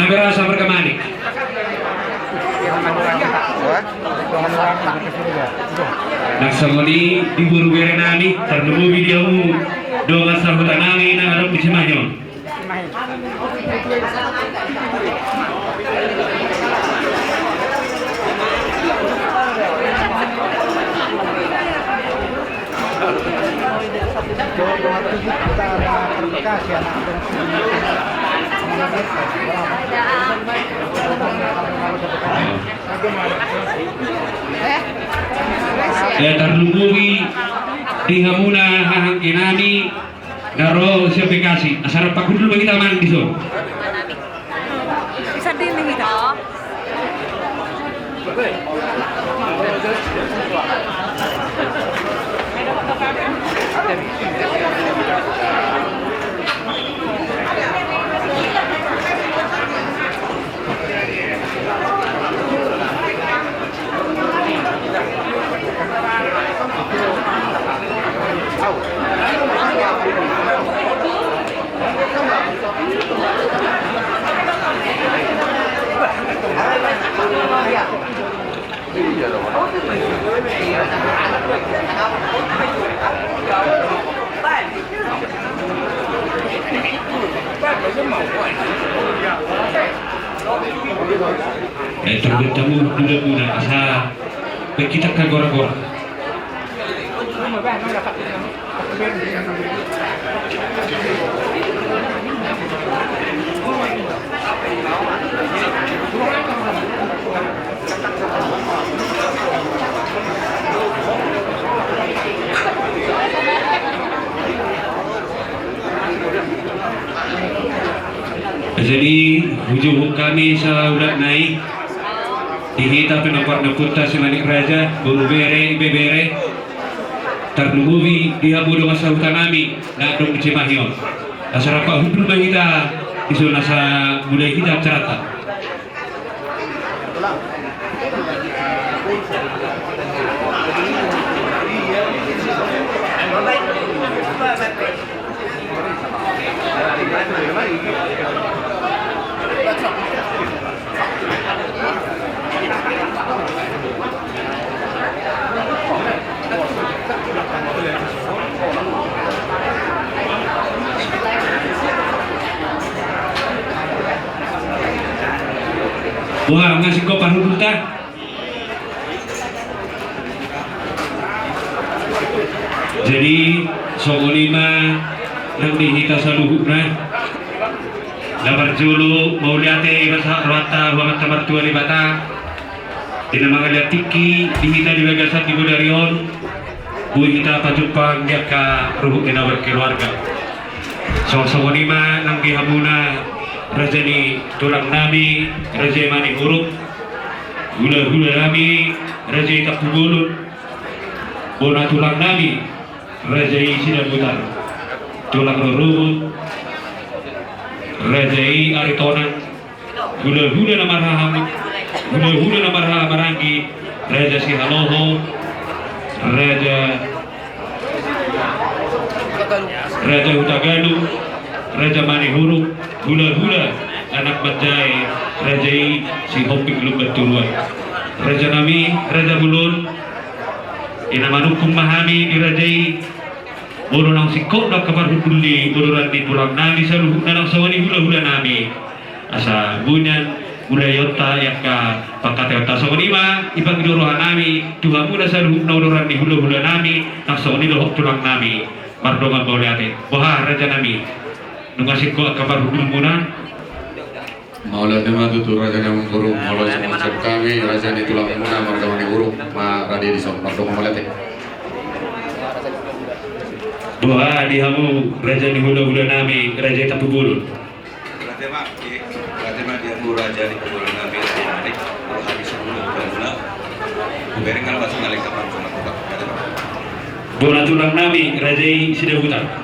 Nagara sa Markamani. Nagsangoni di buru nami terlalu video doa sahabat nami na harap di semuanya. Terlumui di hamuna hahang kinani daro sertifikasi asal pak dulu kita mandi so bisa dinding kita terbertemu muda-muda asal kita kagora-gora. Jadi hujung kami sa ulat naik dihita pinapar na punta si Manik Raja buru bere ibe bere ternubuvi dia bodoh masa hutan nami na dong Cimahion asarapa hudul bahita isu nasa budaya kita cerita wah ngasih kau paruh tak jadi sogolima nang dihita sa luhuk na labar julu mau liate basa rata wa mata martua di bata tina mga tiki dihita di bagasat di budarion buih kita pajupang dia ka ruhuk ina berkeluarga so sogolima nang dihamuna Raja ni tulang nami, Raja mani huruf, hula nami, Raja tak pugulun, bona tulang nami, Raja sidang butar, tulang rurut, Raja aritonan, hula nama raham, hula nama raham marangi, Raja si haloho, Raja hutagalu, Raja mani huruf, hula anak bajai rajai si hopik lubat tuluan raja nami raja bulun ina manukum mahami di rajai bono nang sikok dak kabar huduli bodoran di tulang nami saluhuk nang sawani hula nami asa bunyan budayota yakka pakateta sawani ma ibang dorohan nami tuha muda saluhuk naudoran di hula nami nang sawani lohok tulang nami mardongan boleate boha raja nami nungasih ko kabar hudul muna Maula tema tutur raja yang guru maula konsep kami raja di tulang muna margamani guru ma radi di sok mardo malete doa dihamu raja di hula nami raja tapu bulun raja dia guru raja di hula nami narik habis sebelum hula bering kalau bahasa ngalek kapan sama bona tulang nami raja sida hutan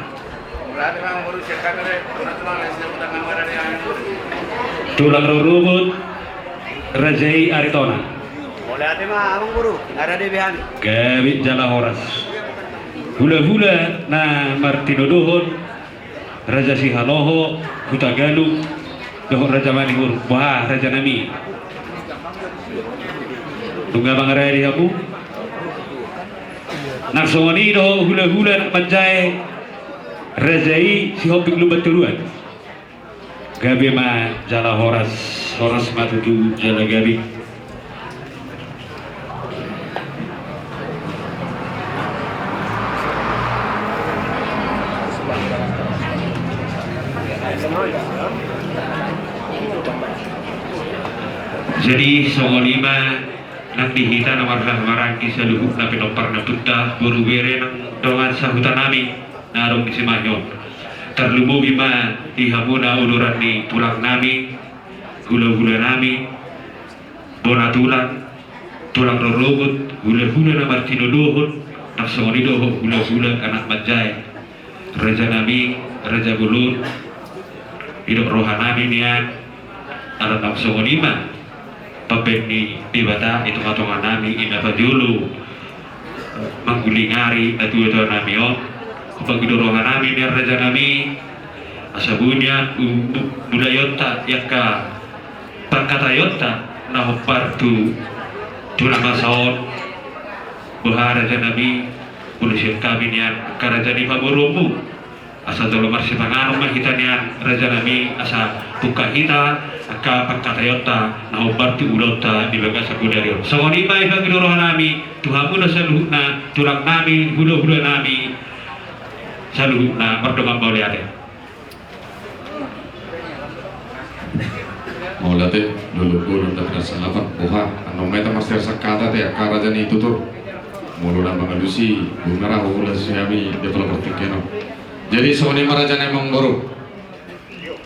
tulang rurubut Rajai Aritona Boleh mah abang guru ada di bihan Gabi Jala Horas hula na Martino Dohon Raja Sihaloho Hutagalu doh raja manihur wah raja nami tungga bangarai kamu naksoni doh hula-hula panjai rajai si hopik lumbat turuan gabi ma jala horas matutu jala gabi jadi songolima nang dihita nomor marangki seluruh na pinopar na punta buru bere nang dongan sahutan nami narong di Simanyon terlumu bima dihamuna uluran ni tulang nami gula-gula nami bona tulang rorobot gula-gula na martino dohon nak songoli doho gula-gula anak majai raja nami raja gulun hidup rohanami nian alat nak songolima pabeni di bata itu katongan nami ina pajulu manggulingari atu nami on kapag idorohan nami ni raja nami asabunya budayota yaka pangkatayota na hopartu tulang masaon bahar raja nami pulisir kami nian karaja ni paburumu asa dolo marsi pangano mahita nian raja nami asa buka hita aka pangkatayota na hopartu ulota di bagas sakudario sawani mai bang idorohan nami tuhamu na saluhna tulang nami hula-hula nami saluhna perdoman bauliate Maulate dulu gulun dan salamat buha anu meta master sakata teh karaja ni tutur muluran mangalusi bunara hula siami developer tikeno jadi soni maraja nemong boru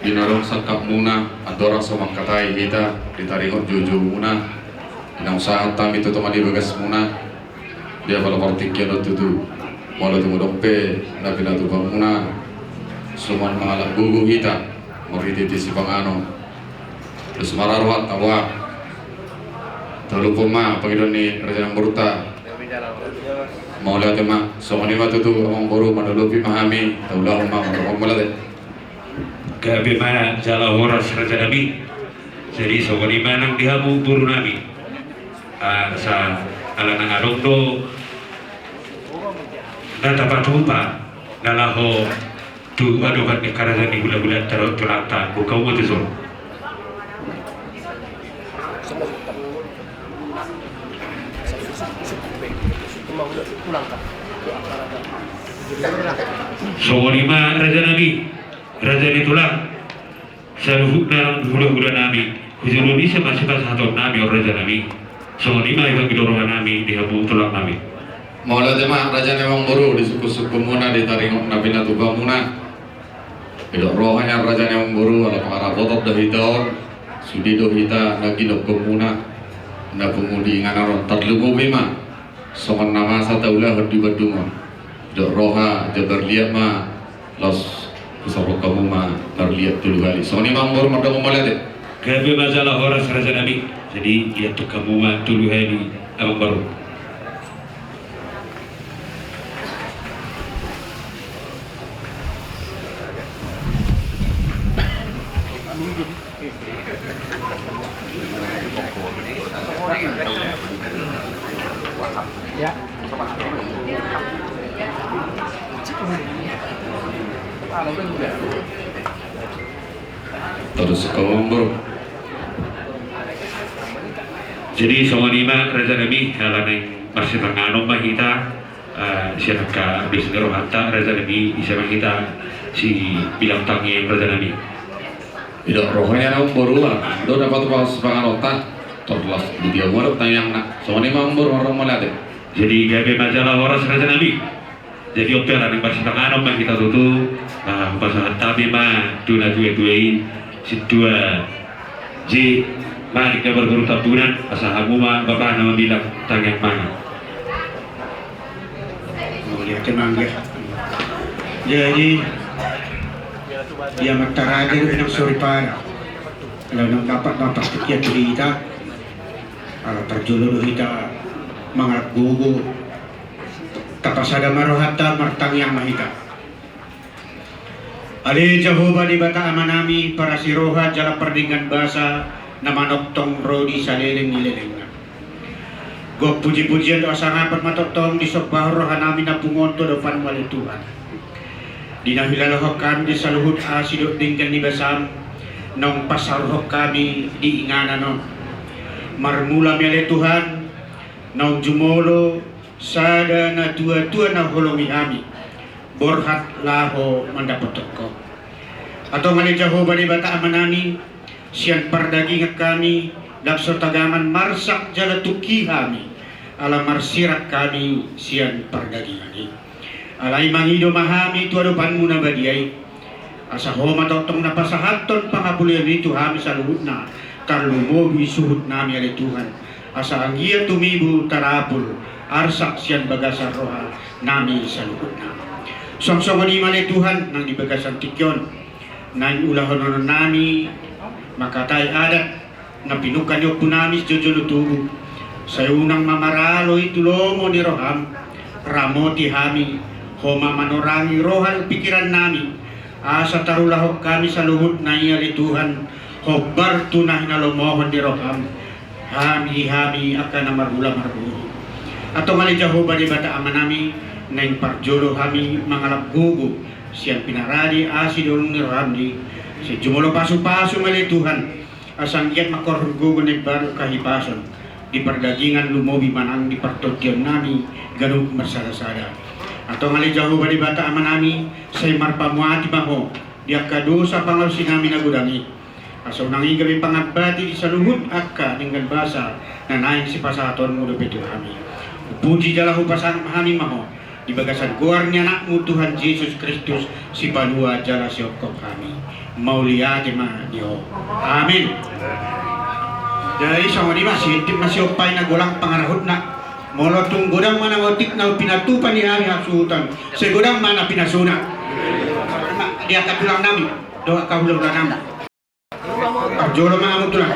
dinarong sakap muna adora somang katai kita ditaringot juju muna inang usaha tam itu teman bagas muna developer tikeno tutu walau tunggu dompe nabi natu muna suman mengalak gugu kita meriditi si pangano terus mararuhat tawa terlupa pangidon ni raja yang berta mau lihat ma somani ma tutu among boru manulupi mahami taulah ma malade gabi ma jala horas raja nami jadi somani ma nang dihamu buru nami sa alanang arondo data patumpa nalaho tu adokan ni karaja ni gula-gula tarot tulata bukau mo tusul Songolima raja nami raja ni tulang saluhuk dalam hula-hula nami hujur bisa masih pas satu nami raja nami songolima yang kidorohan nami dihabu tulang nami maula tema raja nemong boru di suku-suku muna ditaring nabi natu muna idok rohanya raja nemong boru ala para botot dahitor sudi dohita nagi dok muna na pemudi nganaron terlugu bima soman nama sataulah di badungan dok roha jabar liat ma los kusarok kamu ma terlihat dulu kali soni mambor mardam malade gabe majalah horas raja nami jadi lihat tu kamu ma dulu hari abang baru Ya. terus kamu bro jadi somanima raja nami halaneng masih tangano mahita siapa bisa rohanta raja nami bisa mahita si bilang tangi raja nami idok rohanya nang boru lah do dapat pas panganota terlas di dia warung tayang nak soni mambor orang malade jadi gabe majalah horas raja nami jadi opera yang masih tangano mah kita tutu pasangan tabi mah dua si dua ji mah kita berguru tabunan asahamu mah bapak nama bilang tangyang mana lihat mangga jadi dia mataraja ng suripara kalau nang dapat mapastikya kita kalau terjulur kita mga gugu tapasada marohata martang yang mahita Ali Jehovah di bata amanami para siroha jala perdingan basa na manoktong rodi sa leleng-leleng. Gok puji-pujian doa sangapat matotong di sobbah rohan namin na pungonto depan wali Tuhan. Dinahilalohok kami di saluhut asidot dingkan ni basam nong pasaruhok kami di ingana no. Marmula miale Tuhan nong jumolo sada na tua-tua na holongi kami. Borhat laho mendapat toko. Atau ngali Jehovah di bata amanami sian pardaging kami dakso tagaman marsak jala tuki kami ala marsirat kami sian pardaging alai mangido mahami tuadupan muna badiay asa homa totong napasahaton pangabulian itu kami sa luhut na karlumobi suhut nami ali Tuhan asa anggia tumibu tarapul arsak sian bagasan roha nami sa luhut na songsongon imali Tuhan nang di bagasan tikyon nang ulahon nami makatay adat na pinukan niyo punamis jojo tubo sa unang mamaralo itulomo ni Roham ramoti hami homa manorangi rohan pikiran nami asa tarulahok kami sa luhut na iyali Tuhan hobar tunah na lumohon ni Roham hami akan na marhula-marhula atau ngali Jehovah di bata amanami na yung parjolo hami mangalap gugu siyang pinaradi asidol ni Roham di si jumolo pasu-pasu ngali Tuhan asanggiat makorhugo ng baru kahipason di perdagingan lumobi manang di partodyan nami ganun marsada-sada atau ngali Jehovah di bata amanami say marpamuati maho di akadosa pangalsi nami nagudangi asaw nangi gabi pangabati di saluhut akka dengan basa na naing si pasaton mo lupeto kami puji jalahu pasang kami maho di bagasan guarnya nakmu Tuhan Yesus Kristus si panua jala siokop kami mauliati ma Dio amin. Jadi sama di masih tip masih opay na gulang pangarahut na molo tung godang mana motik na pinatupan ni hari hasutan se godang mana pinasuna dia katulang nami doa kaulang nami jolo mga mutulang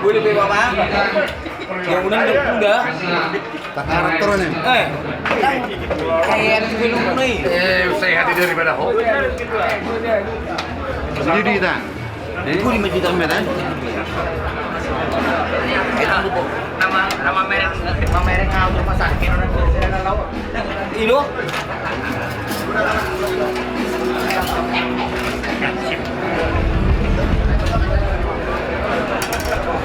Boleh bebas bang. Yang unang udah. Tak karakter nih. Kayak film nih. Saya hati daripada ho. Jadi dah. Itu 5 juta medan. Nama merek untuk masakin orang Ilo.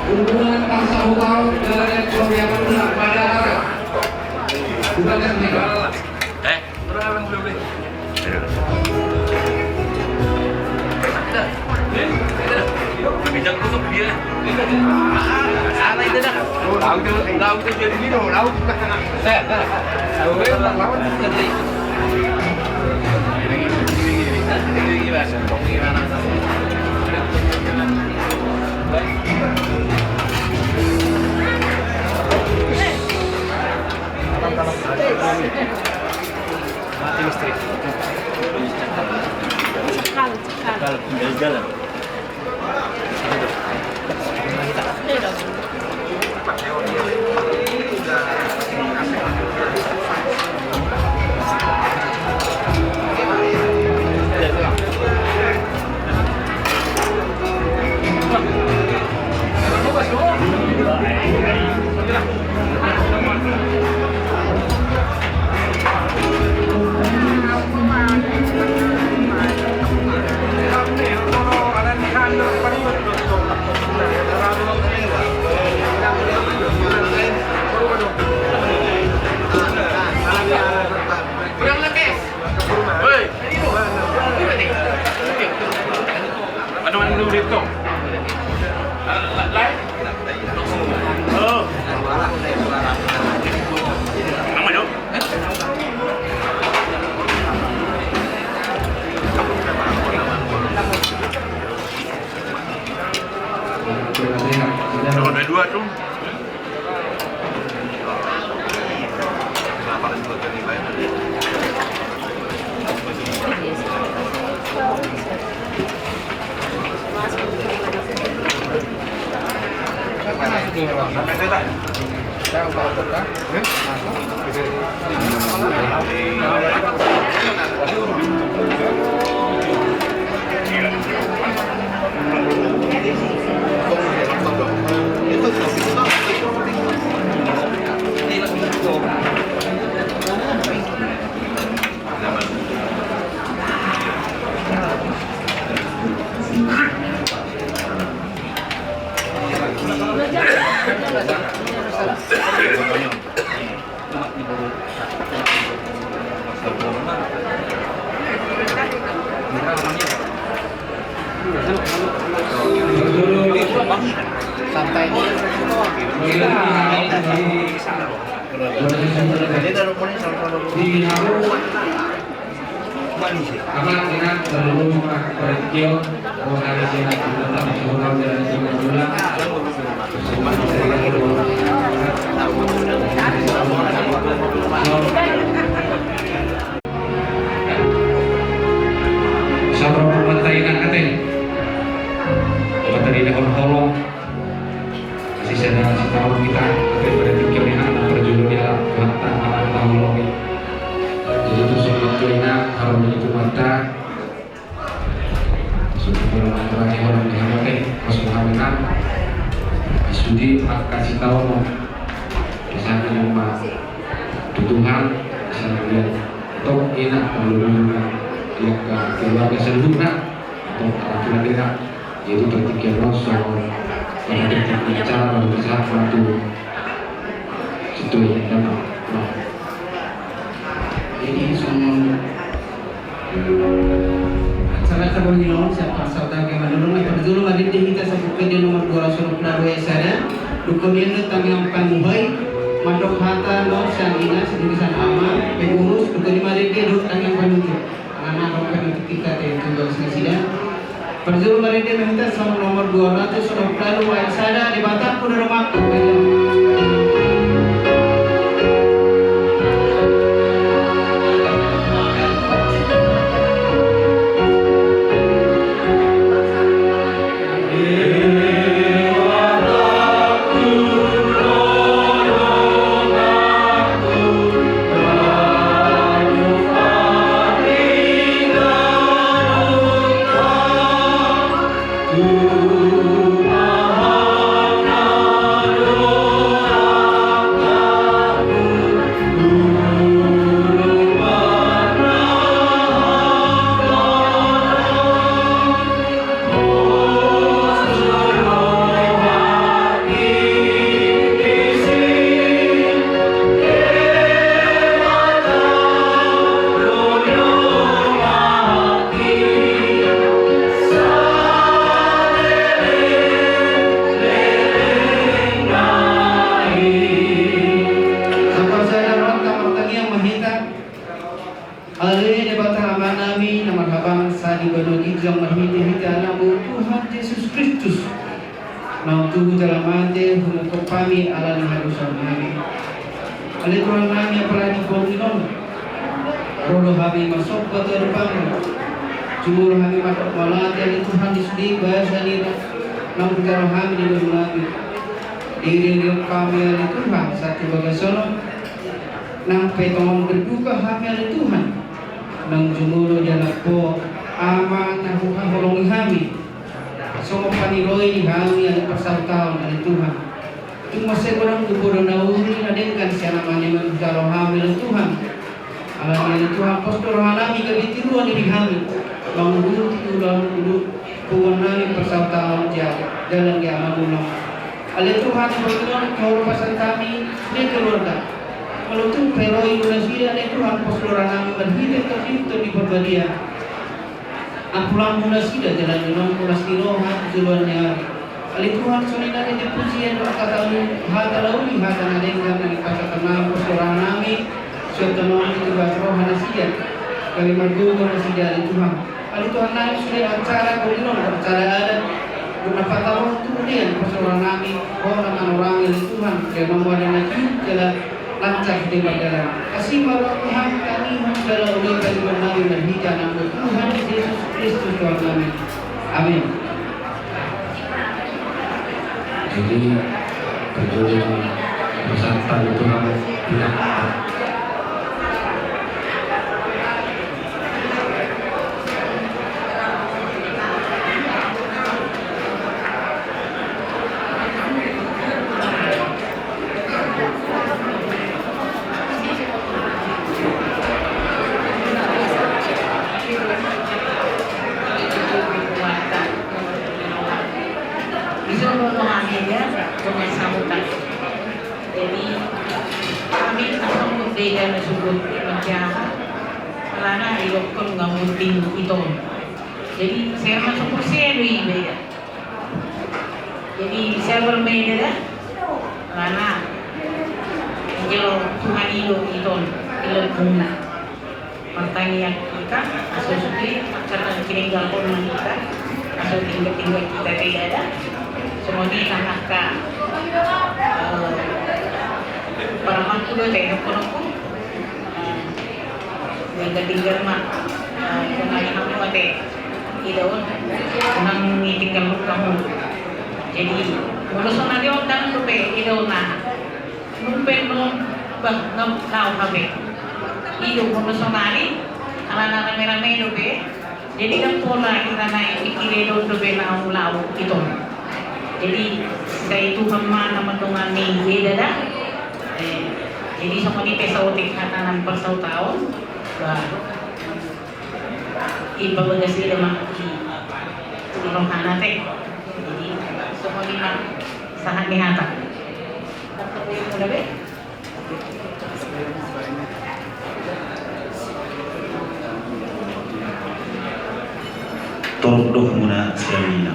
Hubungan bangsa Hutau dari Korea Utara pada arah bukan negara. Bijak kusuk dia. Sana itu dah. Laut itu jadi ni dong, laut. Lawan jadi. Ini bahasa gimana? Mati listrik. Cekal. Jalan. Ada dua tuh. Santai. Jadi teleponnya sama-sama. Aman dengan seluruh perikil organisasi nasional dan nasional. Sabro pemantainan katanya. Materi dahon holong. Masih sedang setahun kita daripada pikirnya anak berjudul dia mata anak holong. Jadi itu sebetulnya kalau itu mata sebetulnya terakhir orang dihambatkan pas mengaminkan studi kasih tahu misalnya rumah Tuhan misalnya dia tok enak belum yang keluarga sempurna atau anak kita yaitu berpikir soal pada detik bicara dan bisa waktu situ yang ini semua salah satu nyolong siapa saudara yang menurut pada dulu mari kita sebut dia nomor 2 na sana dukunin lu tangang pamuhay madok hata no sangina sedirisan ama pengurus dukunin mari dia duk tangang panuti anak orang ketika tunggal sida pada dulu mari dia minta sama nomor 200 lalu sana di Batak udah rumah Tuhan Yesus Kristus na tubuh dalam hati hukum kami ala harusan kami oleh Tuhan kami yang pernah dibangun rodo kami masuk ke depan jumur kami masuk malat yang Tuhan disini bahasa nira nam perkara kami di dalam kami diri kami oleh Tuhan satu bagasono nang petong berduka kami oleh Tuhan nang jumur jalan po aman na bukan holongi kami semua paniroi kami yang persautaan dari Tuhan itu masih orang kubur nauri nadengkan siapa namanya menjalo kami dari Tuhan alami Tuhan postur kami kebitiruan diri kami bangun tulang dulu kami persautaan jalan yang aman oleh Tuhan berkenan kau pasal kami di keluarga kalau tu peroi Indonesia oleh Tuhan postur kami berhidup terhidup di perbadian pulang munas tidak jalan dengan munas tiroha tujuannya oleh Tuhan sonina di pujian kata hata lauli hata nadengkan dari kata tenang persoalan kami suatu nama itu roh nasihat kami berdoa nasihat dari Tuhan oleh Tuhan kami sudah acara komunon acara adat beberapa tahun kemudian persoalan kami orang yang Tuhan yang membuat lagi adalah lancar di dalam kasih marah Tuhan kami dalam oleh kami menawi dan hijau nama Tuhan Yesus Kristus Tuhan kami amin. Jadi terjadi peserta itu kamu tidak disuruh mengambilnya dengan sambutan. Jadi kami akan berbeda disebut macam karena ilokon ngamutin itu. Jadi saya masuk kursi beda. Jadi saya berbeda dah karena kalau Tuhan itu ilok guna. Pertanyaan kita asal suci karena tinggal pun kita asal tinggal kita tidak ada. Semuanya nakaka para mantulo tayo ko nagdatinggal ma kung ano mo ate idawon nang tinggal mo kamu jadi mulusong na diyon tanong lupe idaw na nung bang nau habe iyo mulusong na ni ala na rame-rame lupe jadi kan pola kita na ikiredo lupe na ulaw ito. Jadi saya itu hama nama tungan ni beda dah. Jadi semua ni pesawat hatanan persau tahun. Iba bagasi lemah di rohana teh. Jadi semua ni mah sahan ni hata. Mudah be? Torok doh muna siya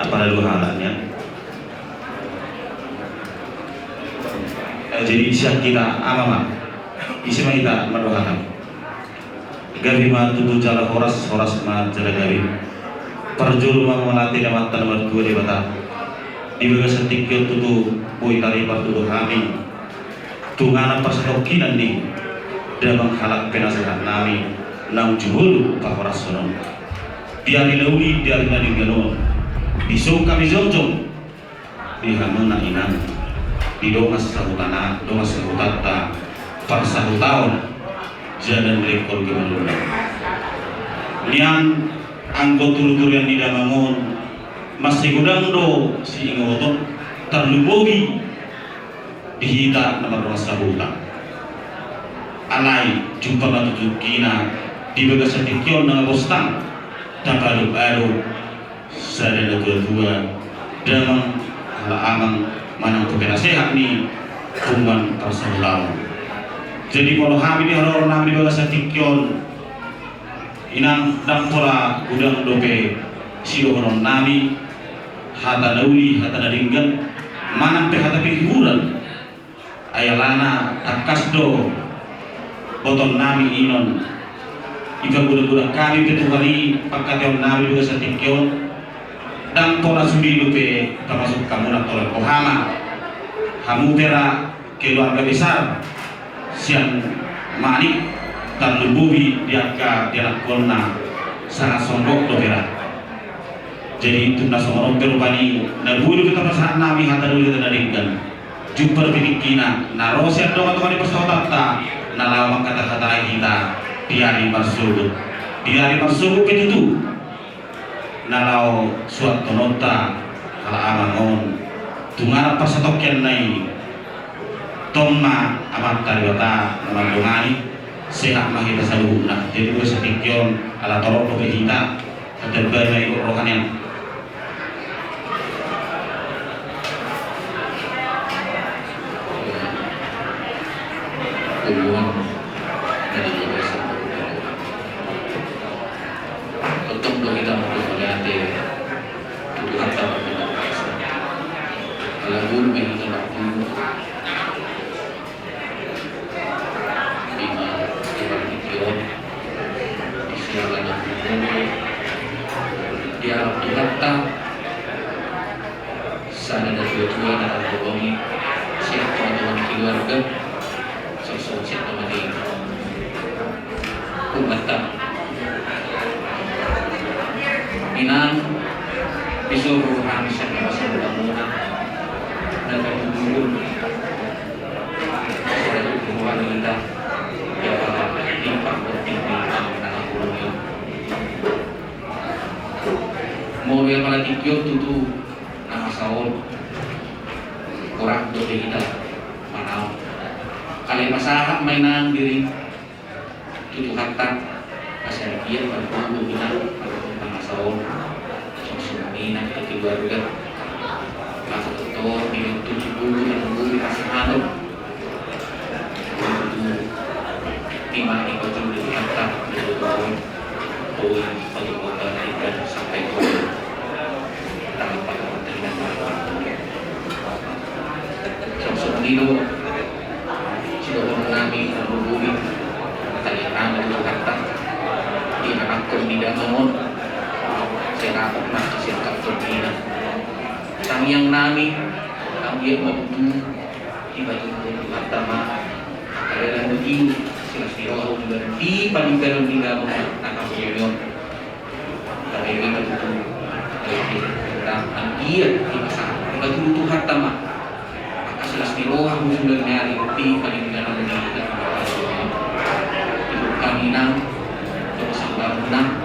apa lalu halanya. Jadi isyak kita amama isma kita madohakan gabi ma tutu jala horas ma jala gabi parjul ma melati damat nomor 2 di bata dibaga setikyo tutu pui tari partudu hami tungana pasadokinan ni damang halak penasehat nami nang juhul pa horas sonon diari lauli diari nading ganon Bisok kami zonjong di hamuna inang di domas sahutana domas sahutata par sahutahun jadan rekor gemaluna nian anggo turu-turu yang didamangun masih gudang do si ingotot terlubogi dihita nomor domas sahuta alai jumpa batu jukina di bagas sedikit dengan bostang tak baru sadar kedua damang ala amang manang kepena sehat ni kuman terselau. Jadi kalau kami di orang nami di bawah satikyon inang dang pola gudang dope sio orang nami hata dauli hata daringgan manang pe hata hiburan ayalana akasdo botol nami inon ika gudang kami petuhari pakatyon nami di bawah satikyon dan pola sudi lupe termasuk kamu nak tolak kohama kamu tera keluarga besar siang manik dan lebuhi diaka dianak kona sangat sombong topera jadi itu nasong perubani dan bulu kita pasahan nami hata dulu kita daringkan jumper pinikina narosiat dong atau di persaudarata nalawang kata-kata kita diari marsugut itu nalau suat tonota ala amangon tungara pasatokyan nai tomma amat tariwata namandungani sehat mahita saluhuna jadi gue setikyon ala torok lope hita terbaik nai rohanian tujuan dari biasa untuk kita melihat tujuh harta berbeda biasa kalau guru mengingat waktu lima tikion di siaran di Arab Jakarta sana ada dua-dua dan berbohongi siap teman-teman keluarga sosok teman-teman kumata inang disuruh kami saya masa berlamunan dan sumur. Saya hubungan kita ya limpah bertinggi anak pulau. Mau yang malah tikyo tutu nama saon orang doa kita manau. Kalian masalah mainan diri tutu harta asal dia berbuat kita nama saon. Ini nanti keluarga masa tutor minum 70 yang bumi kasih hanum lima ekor di kata dari pohon poin pada kota ikan sampai pohon tanpa kepentingan samsul nilo sudah mengalami bumi tadi nama di kata di akun di dalamon saya rapat masih siap turbina sang yang nami ang dia mabutu tiba-tiba pertama kalian begini sila sila juga di panigaran di dalam nakapulyon kami ini mabutu tentang ang dia di masa tiba-tiba hartama maka sila sila sudah nyari di panigaran di nakapulyon itu kami nang terus sampai nang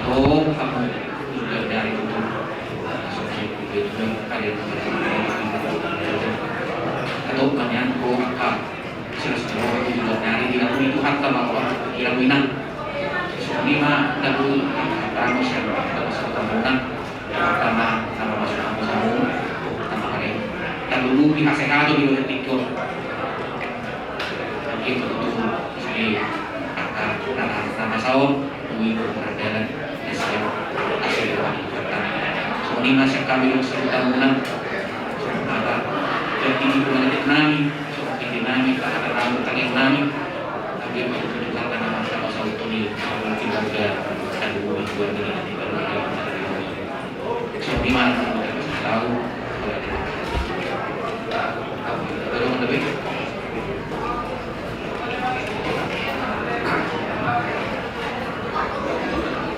atau kamu juga dari itu kalian atau kalian apa sila juga dari tidak itu harta bahwa yang minang lima dalu kamu siapa serta menang pertama nama masuk kamu pertama kali dan dulu pihak sehat di luar tiktok itu si nama saum mengikur peradalan hasil Sony masih kami sebutan menang maka jadi mengenai nami seperti nami kata nama kalian nami tapi menunjukkan nama sama saum ini mungkin juga dan dua ini Sony mana tahu kalau lebih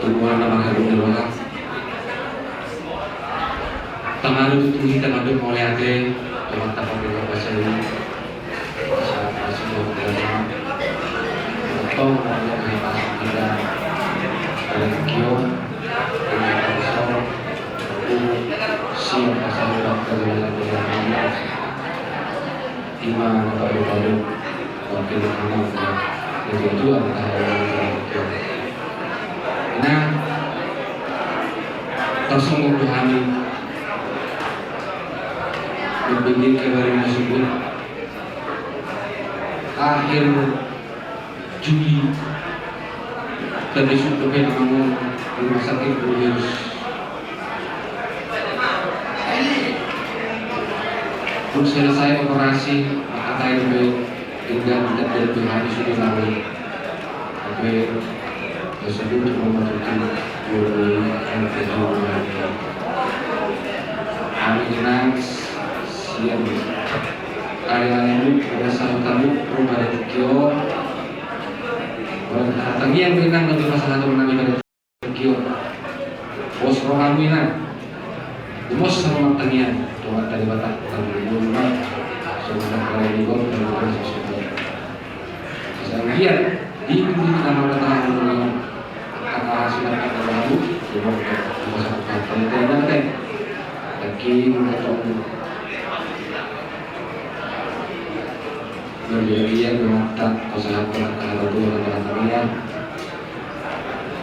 Tuhan nama harum dewa Tangaru tuh kita ngambil mulai ada Tuhan tak pakai bahasa ini saat masih jauh dalam atau mulai dari pasang kita dari kio dari pasang siang pasang waktu dalam dalam lima baru wakil anak yang itu adalah kio. Nah, langsung memahami berbincang kepada tersebut akhir Juli dan besok kemudian kamu di rumah sakit Bulus pun selesai operasi maka KMB tinggal tidak lebih hari sudah lalu tapi tersebut memasuki kami tenang siang hari-hari ini pada saat tamu rumah dari Tokyo tangi yang berikan lebih masalah teman kami pada Tokyo bos rohani nan bos sama tangian doa dari batak kami rumah sebenarnya kalau di bawah dan bukan sesuatu saya lihat di nama kata kata hasil kata baru coba kita sangat penting lagi ketemu berlian mata kesehatan kata Tuhan kata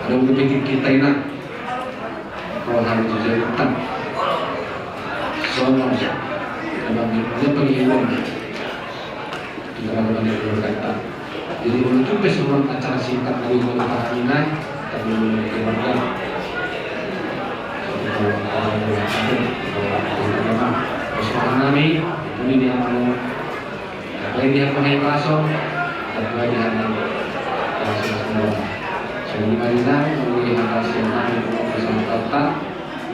ada berpikir kita ini kalau harus dijadikan soalnya dalam dia penghibur tidak ada banyak berkata jadi untuk semua acara singkat dari kota Mina tapi keluarga persoalan kami ini dia mau baik dia pakai pasong atau dia langsung semua saya di Marina melihat hasil kami bersama kota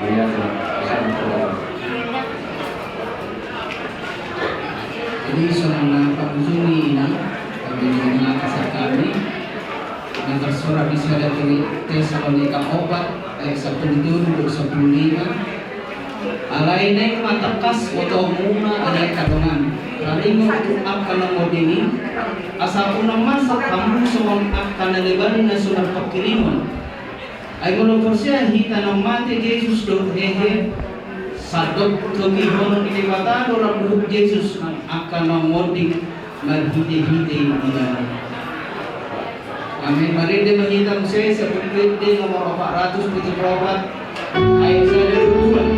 dia bersama keluarga. Jadi selama Pak Juni ini kami dengan kasar kami yang tersurat di Tesalonika 4 ay 10-25. Alay na yung matakas o muna alay kadungan. Kalingo itong akal mo dini. Asa unang masak kamu sumang akal na liban na sunang pagkilimon. Ay mulong siya hita ng mati Jesus do hehe. Sadot kagihon ni mata orang buhuk Jesus ng akal ng moding maghite-hite ilan. Amin. Mari din mahitang siya sa pagpwede nomor 474 ay sa daruruan.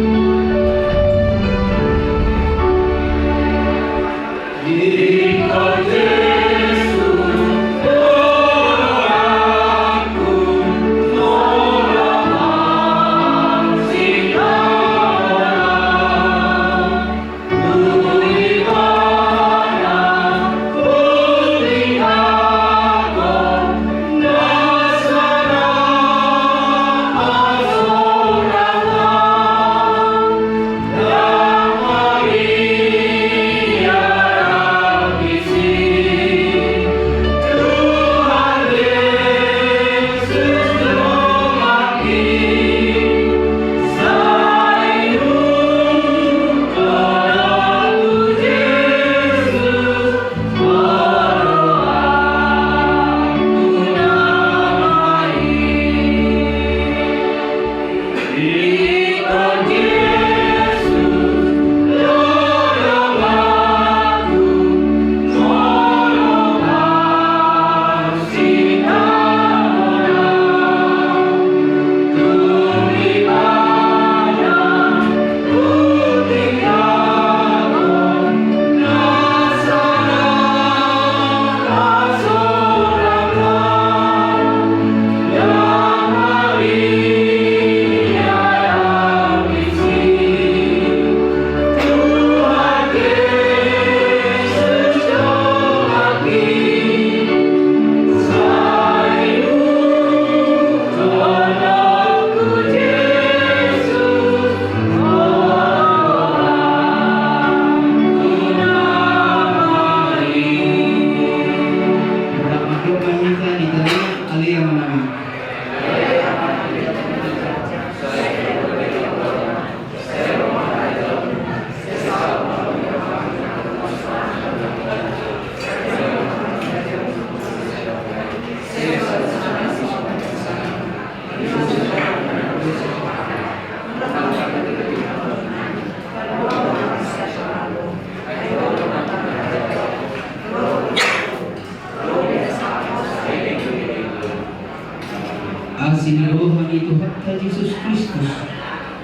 Sinirohani Tuhan Yesus Kristus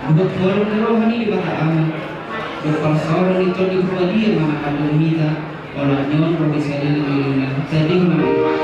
buat orang rohani di bata aman berpasaran itu di dia mana kamu minta orang nyon roh sekali dengan jadi nama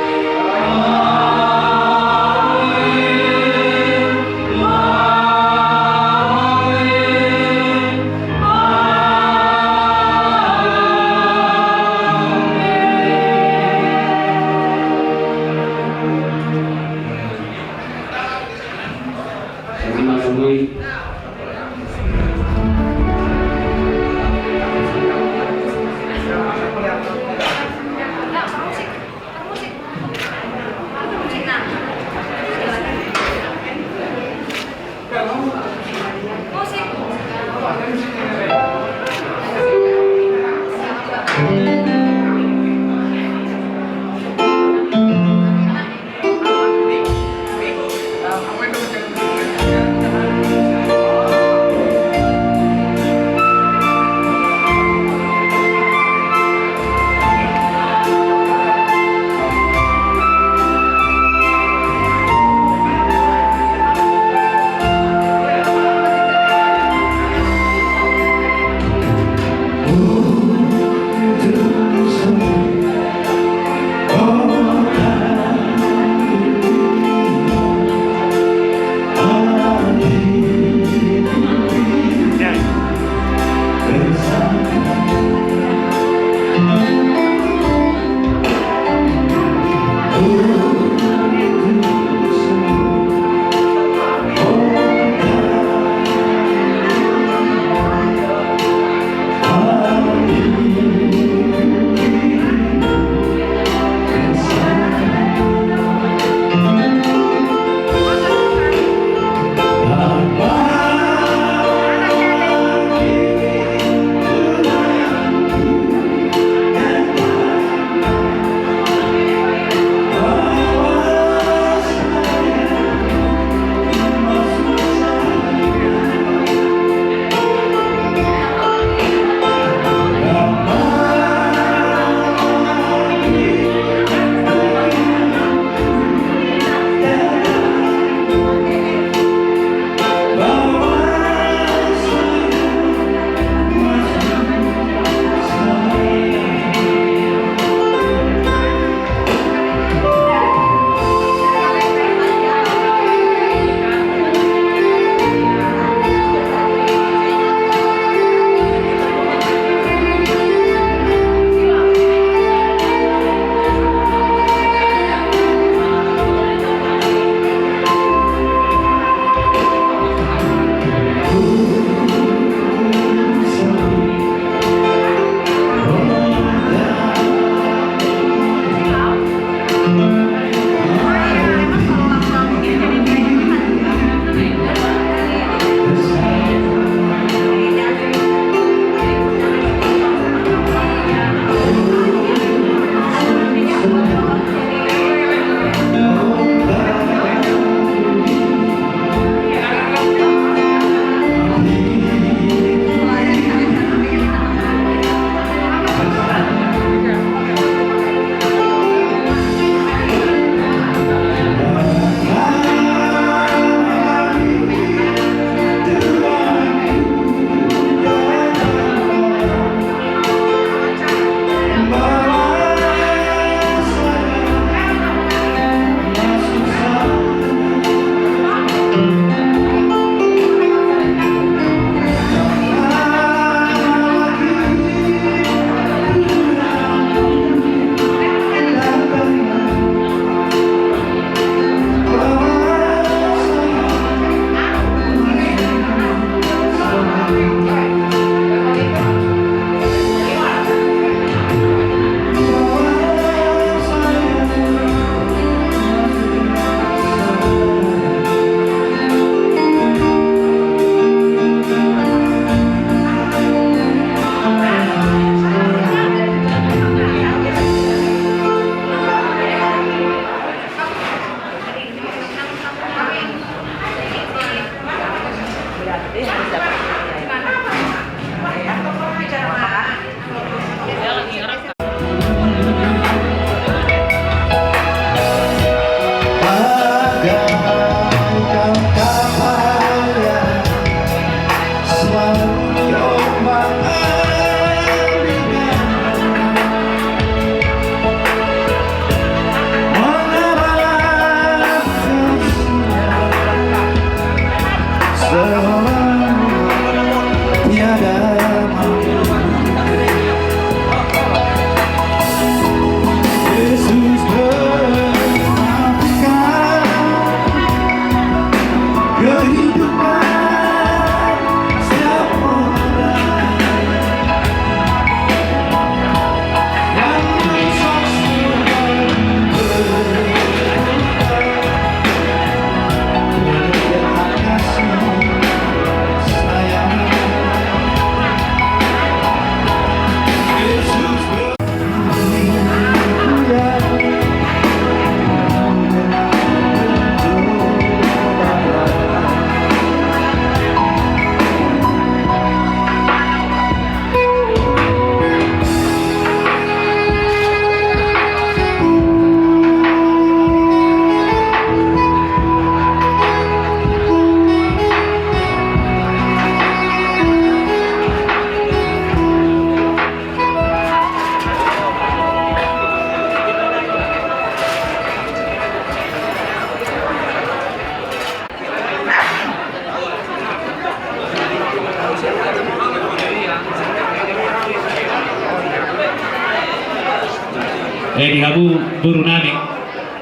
dihabu buru nami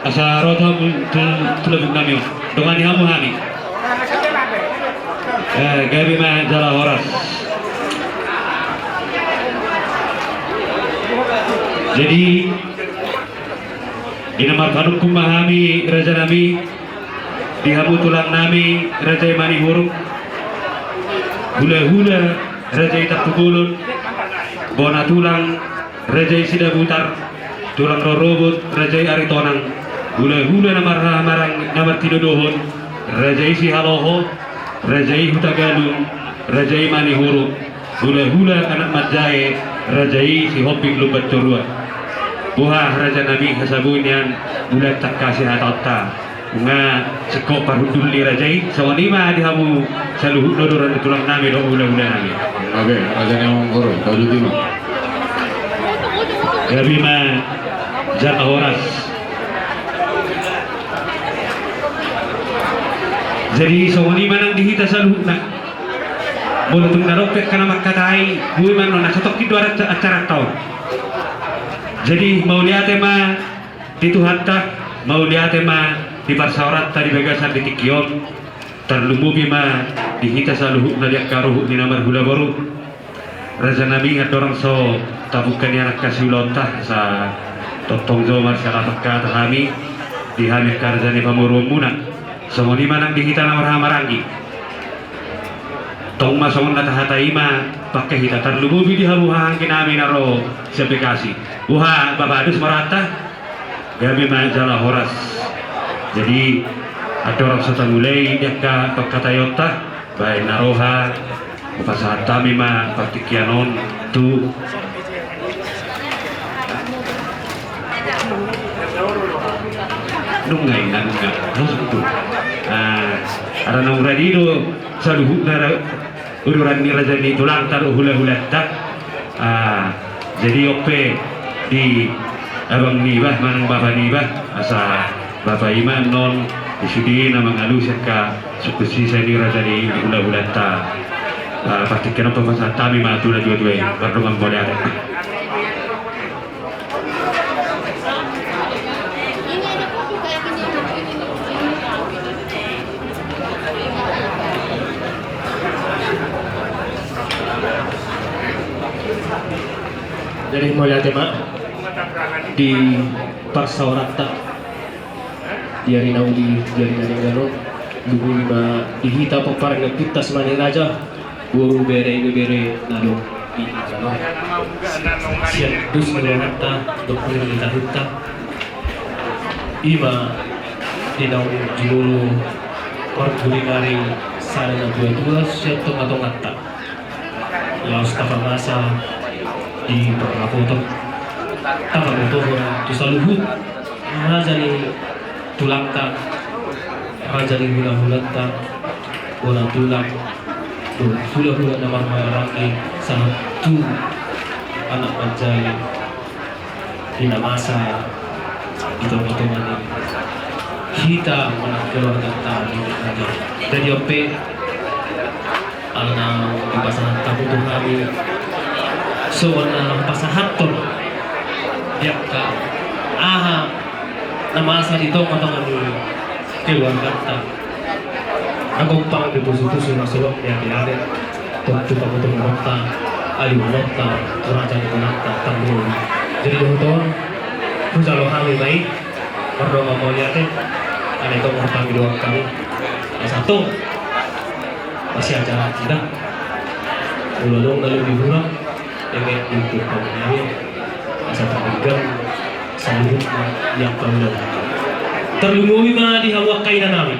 asa roto tulung nami dengan dihabu kami gabi ma jala horas. Jadi dinamarkan kumahami raja nami dihabu tulang nami raja mani huruf hula-hula raja itak bona tulang raja sida butar tulang robot raja aritonang hula-hula marang namar tidodohon raja isi haloho raja hutagalung raja mani huruf hula-hula anak matjae raja si hoping lubat turua buah raja nabi hasabunian bulan tak kasih atauta nga sekop parudul li rajai sawanima dihamu saluhu dodoran tulang nami do ula-ula nami Oke, raja yang ngoro, kau jadi mah. gabi ma jaka horas. Jadi sawanima nang dihita saluhu na boleh tung narokek kana makatai gue man nona satok itu acara tahun. Jadi mau lihat ma tituhatta mau lihat ma di parsaurat tadi bagasan di tikion terlumubi ma dihita saluhu naliak karuhu di namar hula baru raja nabi ngat orang so tabukan anak kasih lontah sa totong zo marsala pakka tahami dihamil karjani pamurun muna somoni manang dihita namar hamarangi tong masong natahatai ma pakai hita terlumubi di haluhang kinami naro seplikasi uha babadus marata gabi ma jala horas. Jadi ada orang serta mulai dia ke Tayota baik naroha pasahat kami mah partikianon tu nungai harus itu ada nang radido saluhu nara ururan ni raja ni tulang taruh hula-hula tak jadi ope di abang nibah manang bapak nibah asa Bapak Iman non disudi nama ngalu seka sukusi saya ni raja di bulan ta pastikan apa masa kami matu la dua-dua berdua boleh ada. Jadi mulai tema di Parsawarata diari naudi diari naningano lugu lima dihita papar nagpitas mani raja guru bere nado di jano sian dus nilorata dokter nilita hutta ima dinau julu pergulinari sana dua sian tongatongatta laos masa di perlapotok takamotor tusaluhut raja ni tulang tak raja ni hula-hula tak bola tulang hula-hula nama maraki satu anak bajai hina masa itu mana kita anak keluarga tadi raja jadi ope anak di pasangan tabutuh kami sewarna pasangan ton dia ka nama asal itu potongan dulu keluarga tak aku pang di pusu-pusu nasulok ya diadet tentu potong nota ayu nota raja nota tanggung jadi doktor pusalo kami baik berdua mau lihat ada itu mau kami dua kali satu masih acara kita ulolong lalu dibuang dengan itu kami asal terpegang selanjutnya yang kemudian terlumui mana di hawa kainan nami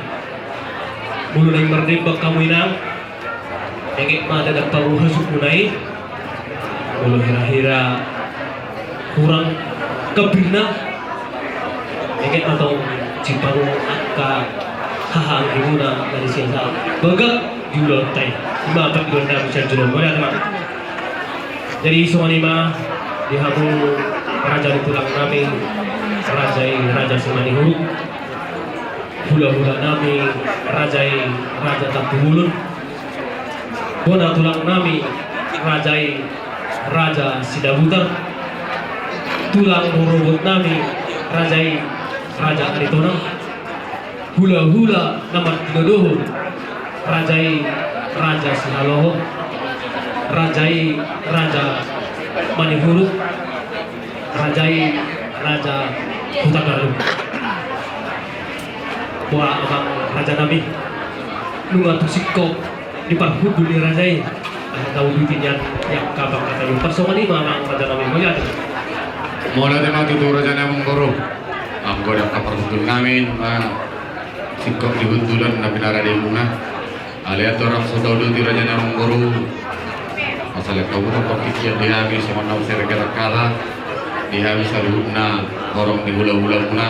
bulu yang merdeka kamu inang engek mana ada paruh sukunai bulu hira-hira kurang kebina engek atau ciparu akka haha gimana dari siasa begak julot tay lima apa gimana bisa julot boleh teman jadi semua di habu raja di tulang nami raja semani huruf hula-hula nami raja tak hulun bona tulang nami raja sidabutar tulang rurubut nami rajai raja Aritona hula-hula nomor tinuduhun rajai raja Sinaloho rajai raja Manihuruk rajai raja Hutagalu wah abang raja nami nunga tusikko di parhudu di rajai tahu bikin yang kabang kata yung personal ini abang raja nami mo yan Mula din matuturo dyan ang guru. Ang guru ang kapartutulong namin, sikap dihuntulan na pinarali muna. Aliat orang sodaudu tira dyan ang guru. Masalah kau bukan pertikir dihami sama nau sergala kala. Dihami sa luhut na orang di hula-hula muna.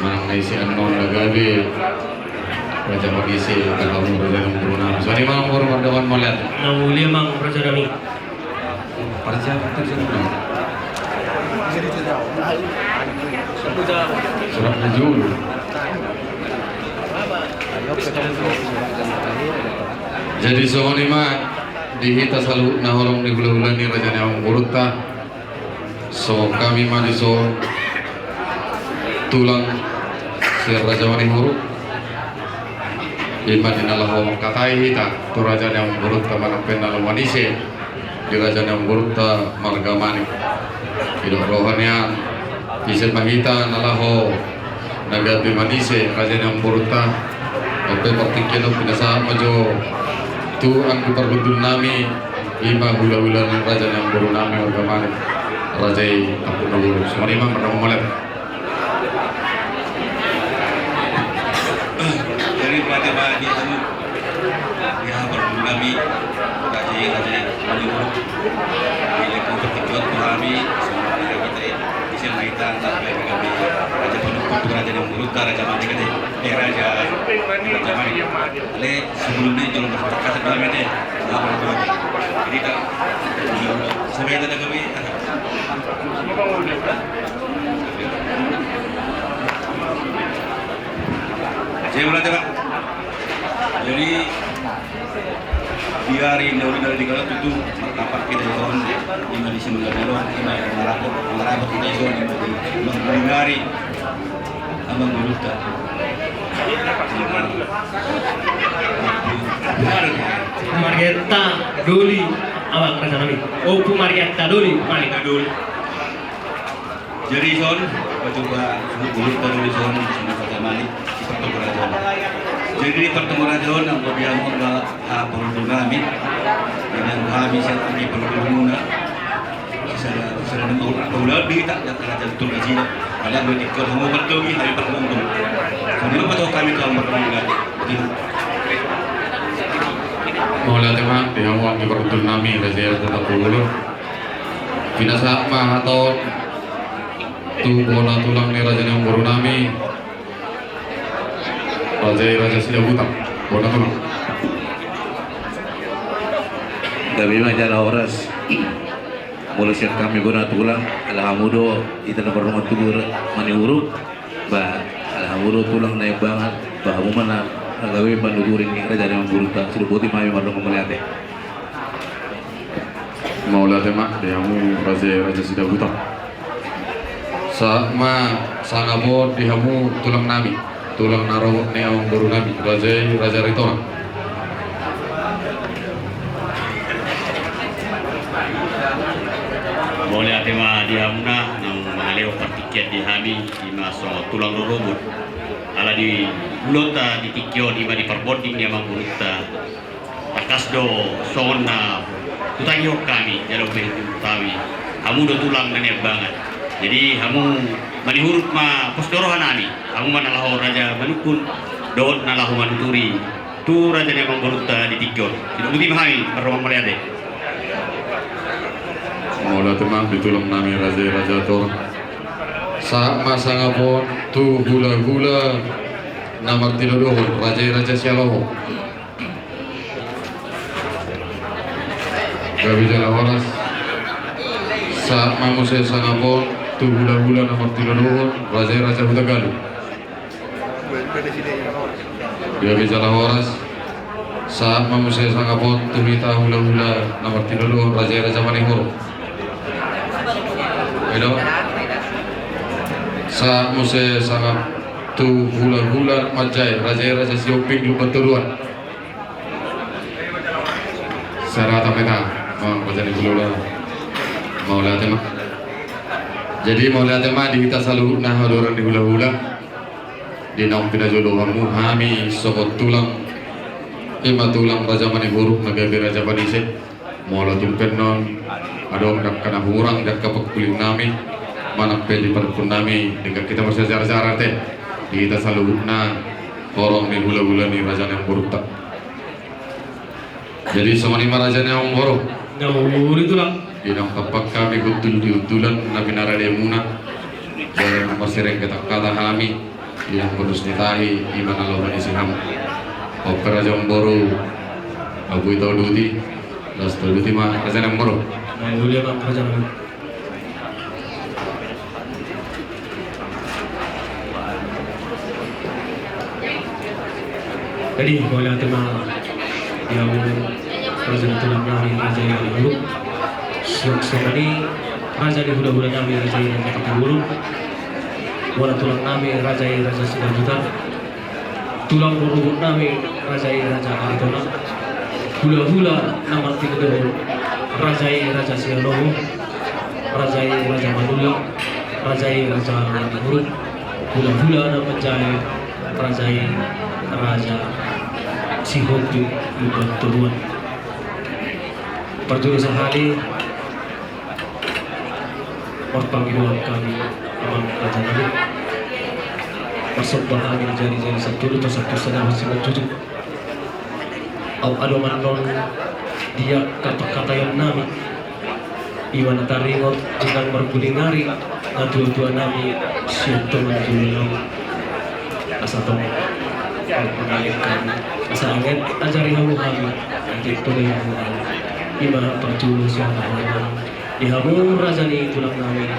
Manang naisi anon nagabi. Raja magisi kalau raja ng guru namin. So, di mga guru mardawan mo lihat. Nauli mang raja nami. Parja terjadi. Surat Najul. Jadi sohon ima dihita salu na horong ni hula-hula ni raja yang murutta. So kami mah diso tulang si raja wani huruk. Iman inalah katai hita tu raja yang murutta manang penal wanise di raja yang murutta margamani. Hidup rohanian Iset mahita nalaho nagabi manise raja yang murutta. Oke pertikyan o pinasaan majo tu ang iparhudul nami ima hula-hula ng raja ng guru nami margamani rajai aku naguru sumarima maramamulat. Dari pada bagi itu dia bergulami raja menurut bila kita ikut kami semua kita isi maitan tak boleh kami raja penukut raja yang mulut raja mati kita raja mati ale sebelumnya jangan berkata dalam ini apa itu jadi tak sampai ada kami saya mulai Pak. Jadi biari dari kalau itu dapat kita tahun lima di sini kalau lima merapot kita itu mengingari abang beruta. Marietta Doli abang raja nami. Opu Marietta Doli paling Doli. Jadi son coba beruta Doli son semua kata Malik pertemuan Raja. Jadi pertemuan Raja yang berbiang orang perundungan kami dengan kami yang kami perundungan saya mau ulah di tak ada Raja betul di sini. Ada berikut kamu betul ni hari perundungan. Kami betul kami kaum perundungan. Mula tema dihawang iparhudul nami raja tetap dulu. Pinasa mah atau tu bola tulang ni raja yang guru nami. Raja sudah buta, bola tulang. Kami majalah oras. Mulai siap kami guna tulang. Alhamdulillah itu nomor rumah tubur maniuruk. Bah alhamdulillah tulang naik banget. Bah mana gawe pandugurin ni raja yang guru tak sudah putih mami marung melihatnya. Maulah tema dihamu raja sudah buta. Sama sangabot dihamu tulang nami. Tulang naro neong guru nabi raja Ritona. Boleh tema dia muna yang mengalih pertiket di hami di maso tulang robot. Ala di bulota di tikyo di madi perbonding dia mangurita. Akas do sona tutayo kami jalo begitu tawi. Kamu do tulang nenek banget. Jadi kamu manihurut ma postorohan ani. Kamu manalahu raja manukun dot nalahu manuturi. Tu raja yang mangurita di tikyo. Tidak mesti mahami perluan melihat. Mula temang ditulang nami raja tor. Sa masa ngapon tu hula-hula nomor tinuduhun raja Sialoho. Gabi jala waras. Sa mamuse sangapon tu hula-hula nomor tinuduhun raja Hutagalu. Gabi jala waras. Sa mamuse sangapon tu hita hula-hula nomor tinuduhun raja Manihuruk. Hello. sa muse sangat tu hula-hula majai raja sioping lupa turuan sarata meta mau jadi hula mau lihat tema jadi mau lihat tema di kita selalu nah orang di hula-hula di naung pina jodoh kamu hami sokot tulang ima tulang raja mani buruk nagabi raja panise mau tumpen non ada dak kana hurang dak kapak kuling nami manak peli pun nami dengan kita masih jarang-jarang teh kita selalu na korong ni hula-hula ni raja yang buruk tak jadi sama ni raja yang buruk Jauh itu lah. Inang kapak kami gutul diutulan nabi narade muna jalan masireng kita kata kami yang bonus nitahi iman Allah isiham opera jomboro abu itu duti las duti mah raja yang buruk Jauh dia bang raja. Jadi boleh tema yang raja tulang nami raja yang buruk. Sekali raja di hula-hula nami raja yang kata buruk. Bola tulang nami raja sudah juta. Tulang buruk nami raja Aritona. Hula-hula nama tiga raja Sianowo. Raja Manula. Raja buruk. Hula-hula nama raja Sihotu bukan turuan. Perjuru sehari perpanggilan kami amang raja nabi persembahan yang jari satu atau satu setengah masih mencucuk au adoman non dia kata-kata yang nami iwan taringot dengan berkulingari ngadu-dua nami siapa menjulang asatong mengalihkan asa angin ajari hamu nanti boleh hamu ibarat perjuru siapa di hamu raja ni tulang nami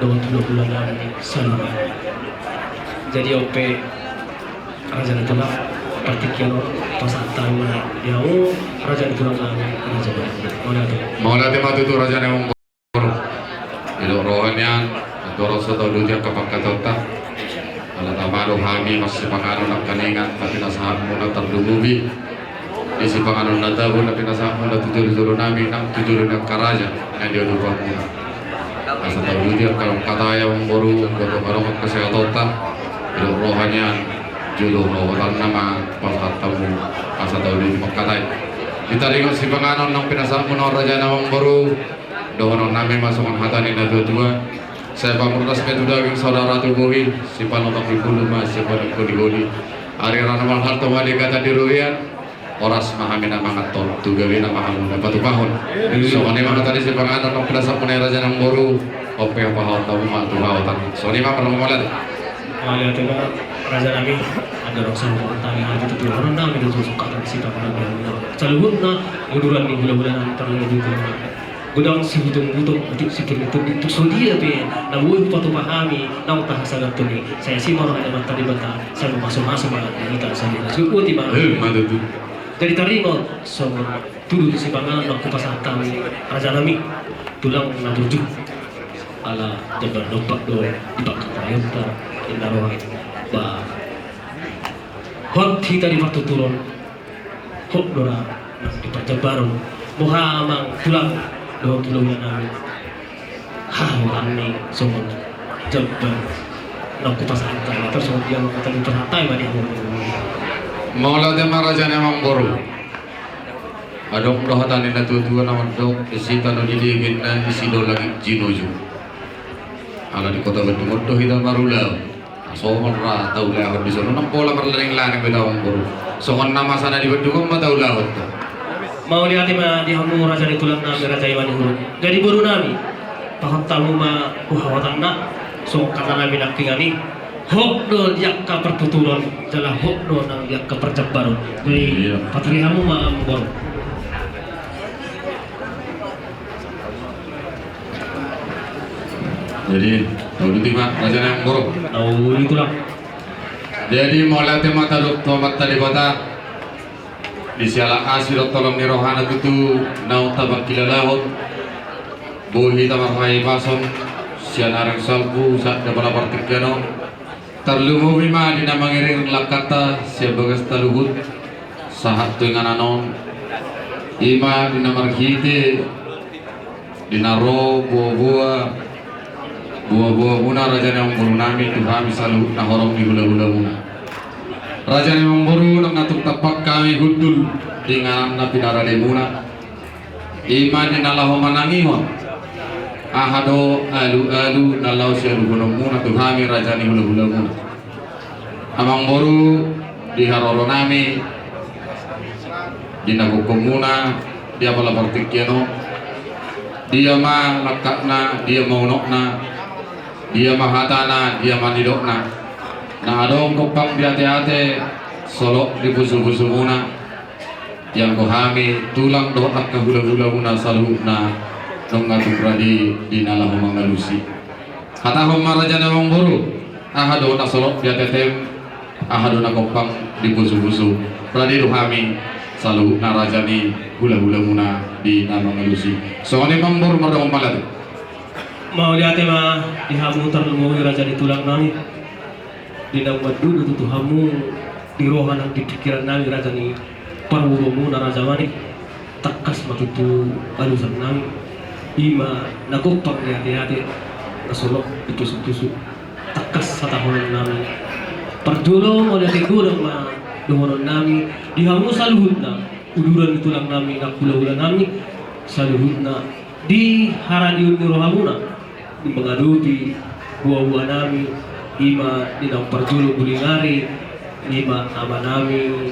20 bulan nami salama jadi OP raja ni tulang partikian pasang tahu di hamu raja ni tulang nami raja mau lihat tema itu raja yang buruk ilo rohanian doro soto dutia kapak katota ala tamalo hami masih pangano nak kaningan tapi nasahat muna terdububi isi pangano natabu tapi nasahat muna tutur nami nang tutur nak karaja yang dia lupa muna asa tahu dutia kalau kata yang baru untuk barokat kesehatan ilo rohanian juluh rohatan nama pasat tamu asa tahu dutia makatai kita ringot si pangano nang pinasahat muna raja nawang baru dohono nami masukan hatani na dua saya pamurtas metu daging saudara tubuhi si panotong di bulu mas si panotong di goli ari rana mal harta wali kata diruyan oras mahamina mangat ton tugawi na mahamun dapat upahon so ani mga tadi si panganan ng pinasa punay raja ng boru ope apa hal tahu ma tu hawatan so ni mah pernah malat lihat itu raja nami ada rasa tentang yang itu tuh orang nami itu suka dengan si panganan selalu na uduran di bulan-bulan terlalu itu gudang si butung-butung untuk si perhitung itu dia pe na woi patu pahami na utah sagat tuni saya si marah ada mata di bata saya masuk malah kita saya so uti ba dari tarimo so tudu si pangalan na kupasang kami raja nami tulang na tujuh ala jabar dompak do ibak katayon ta inaro ba hot kita di waktu turun hot dora di pajabaron muhamang tulang 20 bulan namin hahuan ni semua jabar nak kupasang kami terus dia mengatakan terhatai badi Maula de maraja namang boru adok rohatan ina tujuan naman dok isi tanah didigin na isi do lagi jinuju ala di kota Bandung do hidal marula so ra taula hon biso nang pola perlering lanang bedawang boru so nama sana di Bandung ma taula hon mau lihat di hamu raja di tulang nami raja iwan huruf jadi baru nami paham tamu ma kuhawatan na so kata nami nak tinggali hok do yak ka pertuturan jala hok do nang yak ka perjabaron jadi patri hamu ma ambor jadi tahu timah raja yang boru tahu itulah jadi maula tema taluk tomat tali bata di siala asirot tolong ni rohana tutu nau tabang kilalahot buhi tamar hai pasong sian areng salbu sak dabala partikeno terlumumi ma dina mangiring lakata sia bagas taluhut sahat dengan anon ima dina marhite dina ro buah-buah muna raja yang buru nami Tuhan misalu na horong di hula-hula muna raja yang buru nang natuk tapak kami hudul dengan na pinarade muna ima dina laho manangihon ahado alu nalau sialu gunung muna Tuhan raja ni hula-hula muna amang buru di haroro nami dina hukum muna dia pala partikiano dia ma lakakna dia maunokna dia mahatana dia manidokna na adong kopang di ate-ate solok di busu-busu muna yang kohami tulang doak ke hula-hula muna salhuna dong ngatung radi di nalah mangalusi hata homa raja nawang boru ahado na solok di ate-ate ahado na kopang di busu-busu radi rohami salhuna raja ni hula-hula muna di nalah mangalusi soalnya mambor madong malat mau lihat ma dihamu terlalu raja di tulang nami dinambat dulu tuh hamu di rohana di pikiran nami raja ni parwuromu na raja mani takas matutu alusan nami ima nakopang hati-hati nasolok ditusuk-tusuk takas sa tahun nami perjulo mau lihat gurang ma dohonon nami dihamu saluhut na uduran di tulang nami nakula-ula nami saluhut na di haradiun di rohamuna di mengadupi buah-buah nami ima dinang perjulu bulingari ima ama nami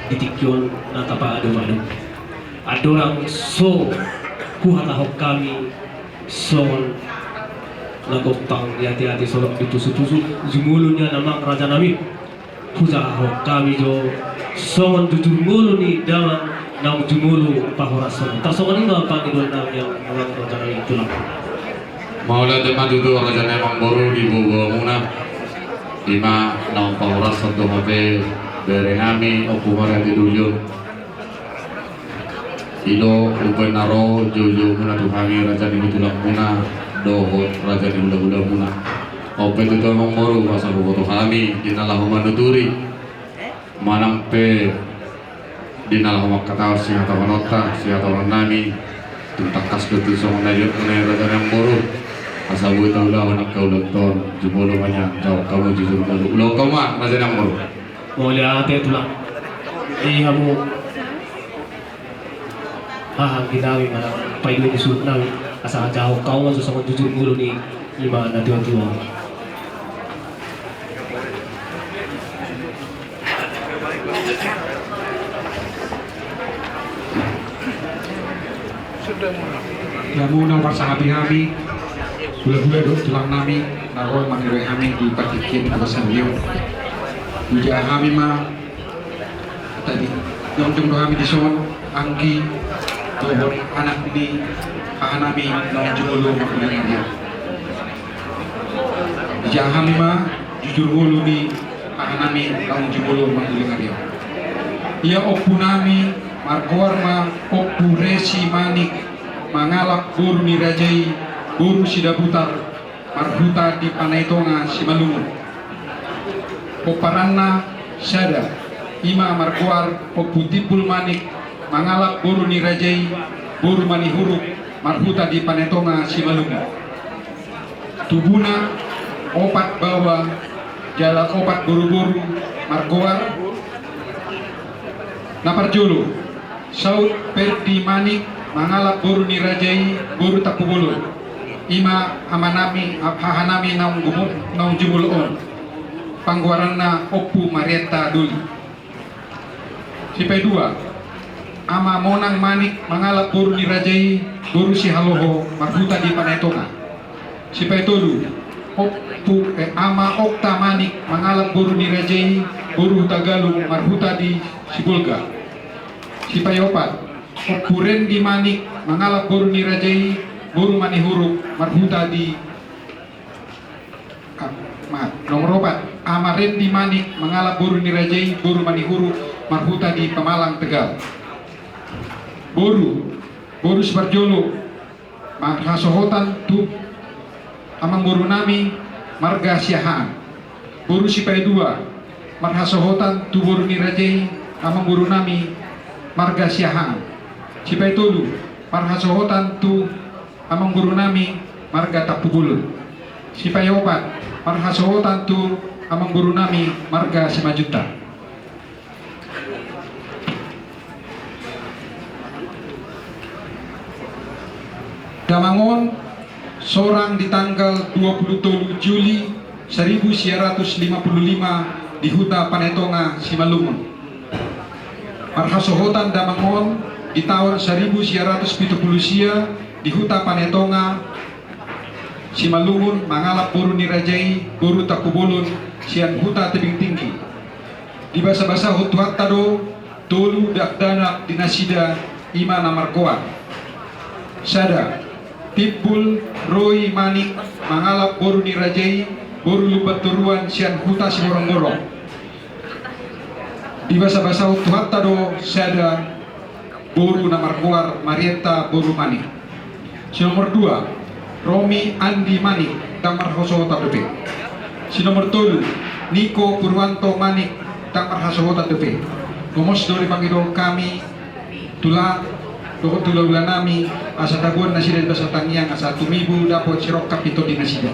ditikyon na tapa adu-adu adorang so kuhatahok kami son nagopang hati-hati solok ditusuk-tusuk jumulunya namang raja nami hujahok kami jo son jujur mulu ni dalam nang jumulu pahorason tasongan ini apa ni dua nami yang namang raja nami itulah Maula de madudu raja nemang boru di buah muna ima naung pahoras satu hobe berengami okumara di dulu ido uben naro jojo muna tuhami raja di tulang muna dohot raja di hula-hula muna ope tu nemang boru masa boto kami di nalah manuturi manampe di nalah makata siata wanota siata wanami tuntakas ketusong nayut menay raja nemang boru asabu tahu lah anak kau lektor jumolo banyak jauh kamu jujur malu ulang kau mah raja yang baru mau lihat itulah kamu ginawi mana pailu di surat nawi asal jauh kau masuk sama jujur mulu nih gimana tua-tua Yamu nang parsahabi-habi gula-gula do tulang nami naro manire hami di partikin kawasan liu uja hami ma tadi yang jumdo hami di son anggi dohon anak ini hanami nang jumulu makulan dia uja hami ma jujur mulu ni hanami nang jumulu makulan dia ia opu nami margowar ma opu resi manik mangalak buru ni rajai Guru sidaputar marhuta di panaitonga simalungun Poparanna syada ima markuar poputipul manik mangalak buru ni rajai buru manihuruk marhuta di panaitonga simalungun tubuna opat bawa jala opat buru-buru markuar naparjulu saud perdi manik mangalak buru ni rajai buru tapubulu ima amanami hahanami naung gumuk naung jumulon pangguaranna opu marietta duli sipai dua ama monang manik mangalak buru ni rajai buru si haloho marhuta di panaitonga sipai tolu opu ama okta manik mangalak buru ni rajai buru tagalung marhuta di sibulga sipai opat okuren di manik mangalak buru ni rajai buru manihuruk marhuta di nomor 4 amaren di manik mengalap buru nirajai buru manihuruk marhuta di Pemalang Tegal buru Subarjolo Mahasohotan tu amang boru nami marga siahaan. Boru sipai 2 marhasohotan tu boru nirajai amang boru nami marga siahaan. Sipai 3 marhasohotan tu amang boru nami marga tapubulun. Sipai 4 marhasohotan tu amang boru nami marga Simajuta. Damangon seorang di tanggal 27 Juli 1955 di Huta Panetonga, Simalungun. Marhasohotan Damangon di tahun 1970 di Huta Panetonga, Simalungun mangalap boru nirajai boru takubolon sian huta tebing tinggi. Di basa-basa hutuhat tado tolu dakdanak dinasida ima namarkoa. Sada Tipul Roy Manik mangalap boru nirajai boru lubat turuan sian huta Siborong-borong. Di basa-basa hutuhat tado sada boru namarkoar Marietta boru Manik. Si nomor 2 Romi Andi Manik Tamar Hosohota DP. Si nomor 3 Niko Purwanto Manik Tamar Hosohota DP. Komos dari pangidol kami tula Doko tula nami asa taguan nasida basa tangiang asa tumibu dapat sirok kapito di nasida.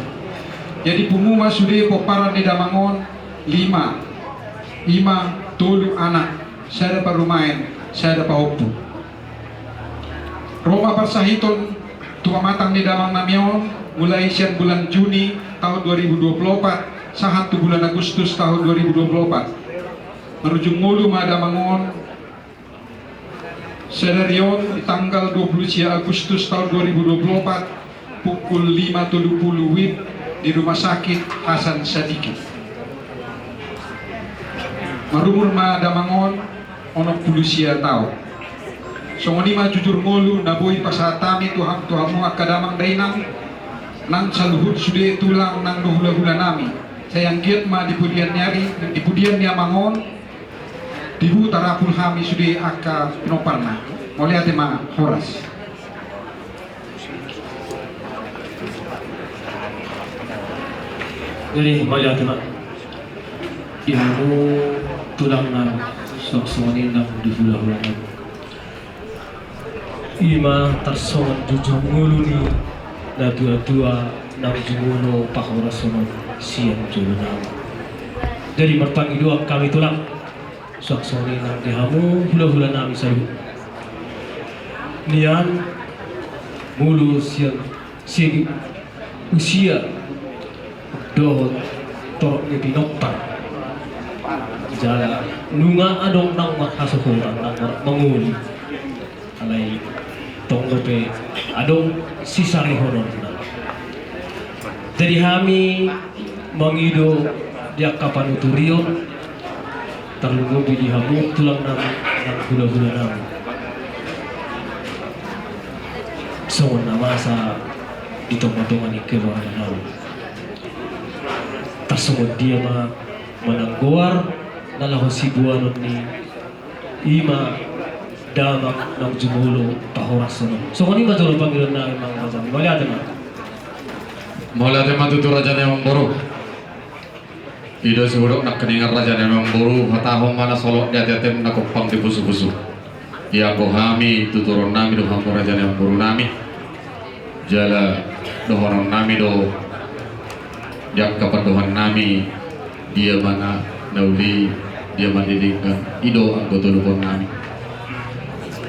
Jadi pumuma sude poparan di Damangon 5 tulu anak saya dapat rumain saya dapat hopu. Roma Parsahiton tua matang di Damang Namion mulai siang bulan Juni tahun 2024 sahat tu bulan Agustus tahun 2024 menuju ngulu Madamangon Sedarion di tanggal 20 Agustus tahun 2024 pukul 5.30 WIB di Rumah Sakit Hasan Sadikin. Marumur Madamangon onok pulusia tau. Songonima jujur ngolu naboi pasatami tuhamu akadamang dainang nang saluhut sude tulang nang dohula-hula nami. Sayang giat ma dipudian nia mangon dibu tarapul hami sude aka pinoparna. Mulai ate ma horas. Jadi mulai ate ma ihamu tulang na sok-sokin na dihula-hula na. Ima tarsongan jujur ngulu ni na dua-dua nang jungulo pakorasonon siang julu na. Jadi berpangi dua kami tulang sok-sokin na dihamu hula-hula nami sayu. Nian mulu siang segi usia dohot torok ni pinoktar. Jala nunga adong nang mahasukuran nang manguli alay tonggope adong sisari honon na. Jadi kami mangido dia kapanuturion terlungo di hamu tulang namin ng hula-hula namin. So nama sa itong-itongan ni keluarga namin. Tasungod dia manangguar nalahu sibuanon ni ima damak ng jumulo pahoras no. So kani ba tulong Panginoon na mga kasama? Mula tema tutur raja yang boru. Ido seburuk nak keningar raja yang boru. Hatahom mana solok dia tetem nak kupang di busu-busu. Ya bohami tuturun nami do hamur raja yang boru nami. Jala dohoron nami do. Jak kapadohan nami. Dia mana nauli dia mandidikkan ido anggota lubang nami.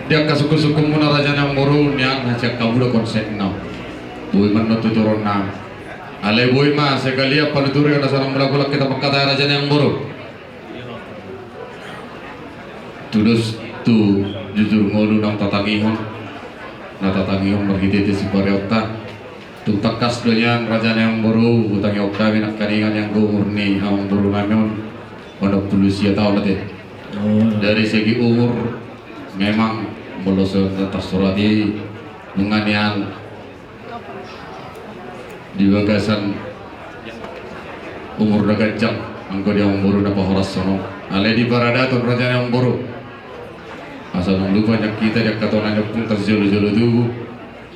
Dia kasuku-suku muna raja yang boru niang hajak kabulo konsep nau. Bui manot tuturun nami. Ale bui ma sekalia panuturi ada sarang mulakulak kita berkata raja yang boru. Tudus tu jujur ngolu nang tatangihon. Na tatangihon berhiti si pariokta. Tu takas doyan raja yang boru utangi okta minak karingan yang murni ang boru namun pondok pulusia tahun nanti. Dari segi umur memang belum tersurati menganian di bagasan umur dagajang angko dia boru dapat horas sono. Ale di parada tu raja yang boru. Asal lupa banyak kita dia katonan pun terjulu-julu tu.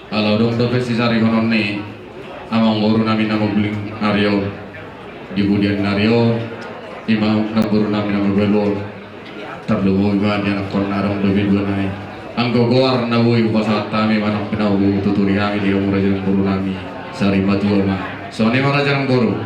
Kalau dong dapat sisari honon ni amang guru nami nama guling Naryo di budian Naryo imam na guru nami nama belol terlalu iba dia nak narong lebih dua nai anggo goar na woi pasat kami manang pinau tuturi kami di umur jalan guru nami sari mati ma so ni mara jarang guru